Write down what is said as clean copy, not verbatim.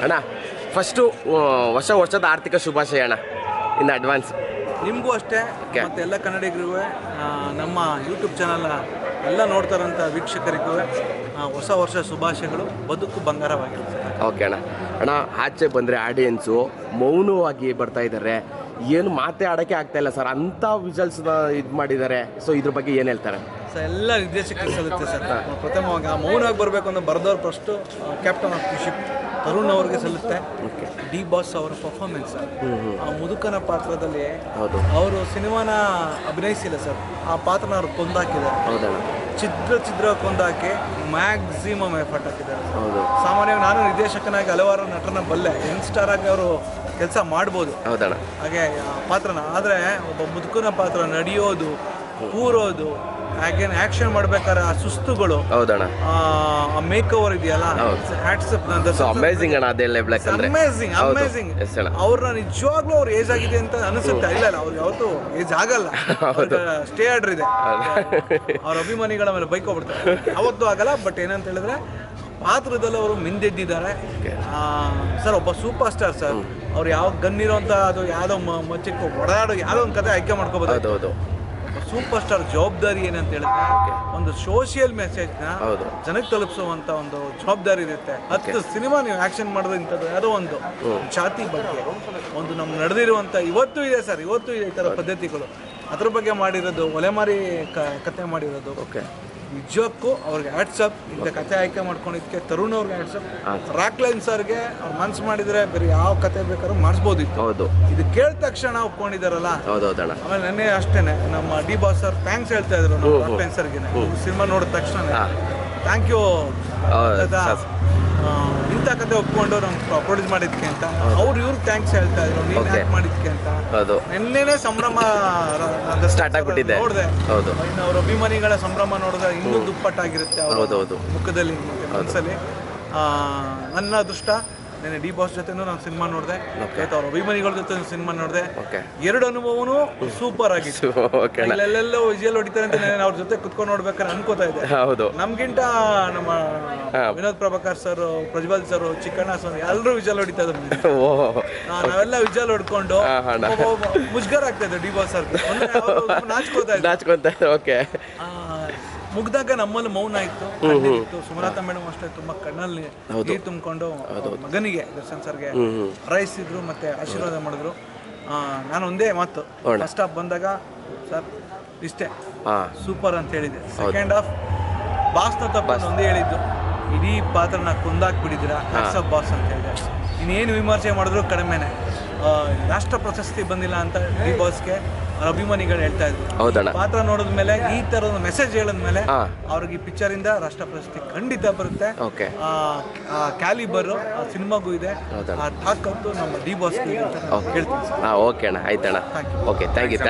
ಅಣ್ಣ ಫಸ್ಟು ಹೊಸ ವರ್ಷದ ಆರ್ಥಿಕ ಶುಭಾಶಯ ಅಣ್ಣ ಇನ್ನು ಅಡ್ವಾನ್ಸ್. ನಿಮಗೂ ಅಷ್ಟೇ ಮತ್ತು ಎಲ್ಲ ಕನ್ನಡಿಗರಿಗೂ ನಮ್ಮ ಯೂಟ್ಯೂಬ್ ಚಾನಲ್ ಎಲ್ಲ ನೋಡ್ತಾರಂಥ ವೀಕ್ಷಕರಿಗೂ ಹೊಸ ವರ್ಷ ಶುಭಾಶಯಗಳು. ಬದುಕು ಬಂಗಾರವಾಗಿರುತ್ತೆ. ಓಕೆ ಅಣ್ಣ. ಅಣ್ಣ ಆಚೆ ಬಂದರೆ ಆಡಿಯನ್ಸು ಮೌನವಾಗಿ ಬರ್ತಾ ಇದ್ದಾರೆ, ಏನು ಮಾತೇ ಆಡೋಕ್ಕೆ ಆಗ್ತಾ ಇಲ್ಲ ಸರ್, ಅಂಥ ವಿಜಲ್ಸ್ನ ಇದು ಮಾಡಿದ್ದಾರೆ. ಸೊ ಇದ್ರ ಬಗ್ಗೆ ಏನು ಹೇಳ್ತಾರೆ ಸರ್? ಎಲ್ಲ ನಿರ್ದೇಶಕರಿಗೆ ಸಲ್ಲುತ್ತೆ ಸರ್. ಪ್ರಥಮವಾಗಿ ಮೌನವಾಗಿ ಬರಬೇಕು ಅಂತ ಬರೆದವ್ರು first captain of the ship Tarun ಅವ್ರಿಗೆ ಸಲ್ಲುತ್ತೆ. ಡಿ ಬಾಸ್ ಅವರ ಪರ್ಫಾರ್ಮೆನ್ಸ್, ಆ ಮುದುಕನ ಪಾತ್ರದಲ್ಲಿ ಅವರು ಸಿನಿಮಾನ ಅಭಿನಯಿಸಿಲ್ಲ ಸರ್, ಆ ಪಾತ್ರನ ಅವ್ರು ಕೊಂದಾಕಿದ್ದಾರೆ. ಛಿದ್ರ ಕೊಂದಾಕಿ ಮ್ಯಾಕ್ಸಿಮಮ್ ಎಫರ್ಟ್ ಹಾಕಿದ್ದಾರೆ. ಸಾಮಾನ್ಯವಾಗಿ ನಾನು ನಿರ್ದೇಶಕನಾಗಿ ಹಲವಾರು ನಟನ ಬಲ್ಲೆ, ಯಂಗ್ಸ್ಟಾರ್ ಆಗಿ ಅವರು ಕೆಲಸ ಮಾಡ್ಬೋದು ಹಾಗೆ ಪಾತ್ರನ. ಆದರೆ ಒಬ್ಬ ಮುದುಕನ ಪಾತ್ರ ನಡೆಯೋದು, ಕೂರೋದು, ಹಾಗೆ ಆಕ್ಷನ್ ಮಾಡ್ಬೇಕಾದ್ರೆ ಆ ಸುಸ್ತುಗಳು, ಮೇಕ್ ಓವರ್ ಇದೆಯಲ್ಲ, ಅಮೇಜಿಂಗ್ ಅವ್ರನ್ನ ನಿಜವಾಗ್ಲೂ ಅವ್ರು ಏಜ್ ಆಗಿದೆ ಅಂತ ಅನಿಸುತ್ತೆ. ಇಲ್ಲ ಅವ್ರು ಯಾವತ್ತು ಏಜ್ ಆಗಲ್ಲ, ಸ್ಟೇ ಆರ್ಡರ್ ಇದೆ. ಅವ್ರ ಅಭಿಮಾನಿಗಳ ಮೇಲೆ ಬೈಕ್ ಹೋಗ್ಬಿಡ್ತಾರೆ, ಅವತ್ತು ಆಗಲ್ಲ. ಬಟ್ ಏನಂತ ಹೇಳಿದ್ರೆ ಪಾತ್ರದಲ್ಲಿ ಅವರು ಮಿಂದೆದ್ದಿದ್ದಾರೆ ಸರ್. ಒಬ್ಬ ಸೂಪರ್ ಸ್ಟಾರ್ ಸರ್. ಅವ್ರು ಯಾವ ಗನ್ನಿರೋಂಥ ಅದು ಯಾವುದೋ ಮಚ್ಚಿಟ್ಟು ಒಡಾಡೋ ಯಾವುದೋ ಒಂದು ಕತೆ ಆಯ್ಕೆ ಮಾಡ್ಕೋಬೋದು. ಸೂಪರ್ ಸ್ಟಾರ್ ಜವಾಬ್ದಾರಿ ಏನಂತ ಹೇಳಿದ್ರೆ ಒಂದು ಸೋಷಿಯಲ್ ಮೆಸೇಜ್ನ ಜನಕ್ಕೆ ತಲುಪಿಸುವಂತ ಒಂದು ಜವಾಬ್ದಾರಿ ಇರುತ್ತೆ. 10 ಸಿನಿಮಾ ನೀವು ಆಕ್ಷನ್ ಮಾಡೋದು ಇಂಥದ್ದು ಯಾವುದೋ ಒಂದು ಜಾತಿ ಬಗ್ಗೆ, ಒಂದು ನಮ್ಗೆ ನಡೆದಿರುವಂಥ ಇವತ್ತು ಇದೆ ಸರ್, ಇವತ್ತು ಇದೆ ಈ ಥರ ಪದ್ಧತಿಗಳು. ಅದ್ರ ಬಗ್ಗೆ ಮಾಡಿರೋದು, ಒಲೆಮಾರಿ ಕತೆ ಮಾಡಿರೋದು. ನಿಜಕ್ಕೂ ಅವ್ರಿಗೆ ಹ್ಯಾಟ್ಸಪ್. ಇಂಥ ಕತೆ ಆಯ್ಕೆ ಮಾಡ್ಕೊಂಡಿದ್ದಕ್ಕೆ ತರುಣ್ ಅವ್ರಿಗೆ ಹ್ಯಾಟ್ಸಪ್. ರಾಕ್ಲೈನ್ ಸರ್ಗೆ ಅವ್ರು ಮನ್ಸು ಮಾಡಿದ್ರೆ ಬೇರೆ ಯಾವ ಕತೆ ಬೇಕಾದ್ರೂ ಮಾಡಿಸ್ಬೋದಿತ್ತು. ಇದು ಕೇಳಿದ ತಕ್ಷಣ ಒಪ್ಕೊಂಡಿದ್ದಾರಲ್ಲ. ಆಮೇಲೆ ನೆನ್ನೆ ಅಷ್ಟೇನೆ ನಮ್ಮ ಡಿ ಬಾಸ್ ಸರ್ ಥ್ಯಾಂಕ್ಸ್ ಹೇಳ್ತಾ ಇದ್ರು ನಮ್ಮ ರಾಕ್ಲೈನ್ ಸರ್ಗೆ. ಸಿನಿಮಾ ನೋಡಿದ ತಕ್ಷಣ ಥ್ಯಾಂಕ್ ಯು, ಇಂಥ ಕತೆ ಒಪ್ಕೊಂಡು ನಮ್ಗೆ ಪ್ರೊಡ್ಯೂಸ್ ಮಾಡಿದ್ಕೆ ಅಂತ. ಇವ್ರು ಥ್ಯಾಂಕ್ಸ್ ಹೇಳ್ತಾ ಇದ್ರು, ನೀವು ಯಾಕೆ ಮಾಡಿದ್ಕೆ ಅಂತ. ನೆನ್ನೆನೆ ಸಂಭ್ರಮ ಸ್ಟಾರ್ಟ್ ಆಗ್ಬಿಟ್ಟಿದೆ. ನೋಡಿದೆ ಅವ್ರ ಅಭಿಮಾನಿಗಳ ಸಂಭ್ರಮ ನೋಡಿದ್ರೆ ಇನ್ನೂ ದುಪ್ಪಟ್ಟಾಗಿರುತ್ತೆ ಅವ್ರ ಮುಖದಲ್ಲಿ, ಮನಸ್ಸಲ್ಲಿ. ನನ್ನ ಅದೃಷ್ಟ ನೆನ್ನೆ ಡಿ ಬಾಸ್ ಜೊತೆನೂ ನಾನು ಸಿನಿಮಾ ನೋಡಿದೆ, ಅವ್ರ ಅಭಿಮಾನಿಗಳ ಜೊತೆ ಸಿನಿಮಾ ನೋಡಿದೆ. ಎರಡು ಅನುಭವನೂ ಸೂಪರ್ ಆಗಿತ್ತು. ಎಲ್ಲೆಲ್ಲೋ ವಿಜುವಲ್ ಹೊಡಿತಾರೆ ಅಂತ ಅವ್ರ ಜೊತೆ ಕುತ್ಕೊಂಡು ನೋಡ್ಬೇಕಾದ್ರೆ ಅನ್ಕೋತಾ ಇದೆ. ನಮ್ಗಿಂತ ನಮ್ಮ Vinod Prabhakar sir, Prajwal sir, Chikkanna sir ಎಲ್ಲರೂ ವಿಜುವಲ್ ಹೊಡಿತಾ ಇದ್ರು. ನಾವೆಲ್ಲ ವಿಜುವಲ್ ಹೊಡ್ಕೊಂಡು ಮುಜುಗರ ಆಗ್ತಾ ಇದೆ ಡಿ ಬಾಸ್ ಸರ್, ನಾಚ್ಕೋತಾ ಇದ್ದೆ. ಮುಗ್ದಾಗ ನಮ್ಮಲ್ಲಿ ಮೌನ ಇತ್ತು. ಸುಮಲತಾ ಮೇಡಮ್ ಅಷ್ಟೇ ತುಂಬಾ ಕಣ್ಣಲ್ಲಿ ನೀರು ತುಂಬಿಕೊಂಡು ಮಗನಿಗೆ ದರ್ಶನ್ ಸರ್ಗೆ ಹಾರೈಸಿದ್ರು ಮತ್ತೆ ಆಶೀರ್ವಾದ ಮಾಡಿದ್ರು. ನಾನು ಒಂದೇ ಮಾತು, ಫಸ್ಟ್ ಹಾಫ್ ಬಂದಾಗ ಸರ್ ಇಷ್ಟೇ ಸೂಪರ್ ಅಂತ ಹೇಳಿದೆ. ಸೆಕೆಂಡ್ ಹಾಫ್ ಬಾಸ್ನ ತಪ್ಪು ಒಂದೇ ಹೇಳಿದ್ದು, ಇಡೀ ಪಾತ್ರನ ಕೊಂದಾಕ್ಬಿಟ್ಟಿದ್ದೀರಾ, ಹ್ಯಾಟ್ಸ್ ಬಾಸ್ ಅಂತ ಹೇಳಿದೆ. ಇನ್ನೇನು ವಿಮರ್ಶೆ ಮಾಡಿದ್ರು ಕಡಿಮೆನೆ. ರಾಷ್ಟ್ರ ಪ್ರಶಸ್ತಿ ಬಂದಿಲ್ಲ ಅಂತ ಡಿ ಬಾಸ್ಗೆ ಅಭಿಮಾನಿಗಳು ಹೇಳ್ತಾ ಇದ್ರು. ಪಾತ್ರ ನೋಡಿದ್ಮೇಲೆ ಈ ತರದ ಮೆಸೇಜ್ ಹೇಳಿದ್ಮೇಲೆ ಅವ್ರಿಗೆ ಈ ಪಿಕ್ಚರ್ ಇಂದ ರಾಷ್ಟ್ರ ಪ್ರಶಸ್ತಿ ಖಂಡಿತ ಬರುತ್ತೆ. ಕ್ಯಾಲಿಬರ್ ಸಿನಿಮಾಗೂ ಇದೆ, ಆ ತಾಕತ್ತು ನಮ್ಮ ಡಿ ಬಾಸ್ಗೆ ಹೇಳ್ತೀನಿ. ಓಕೆ ಅಣ್ಣ, ಆಯ್ತಣ್ಣ. Okay, thank you.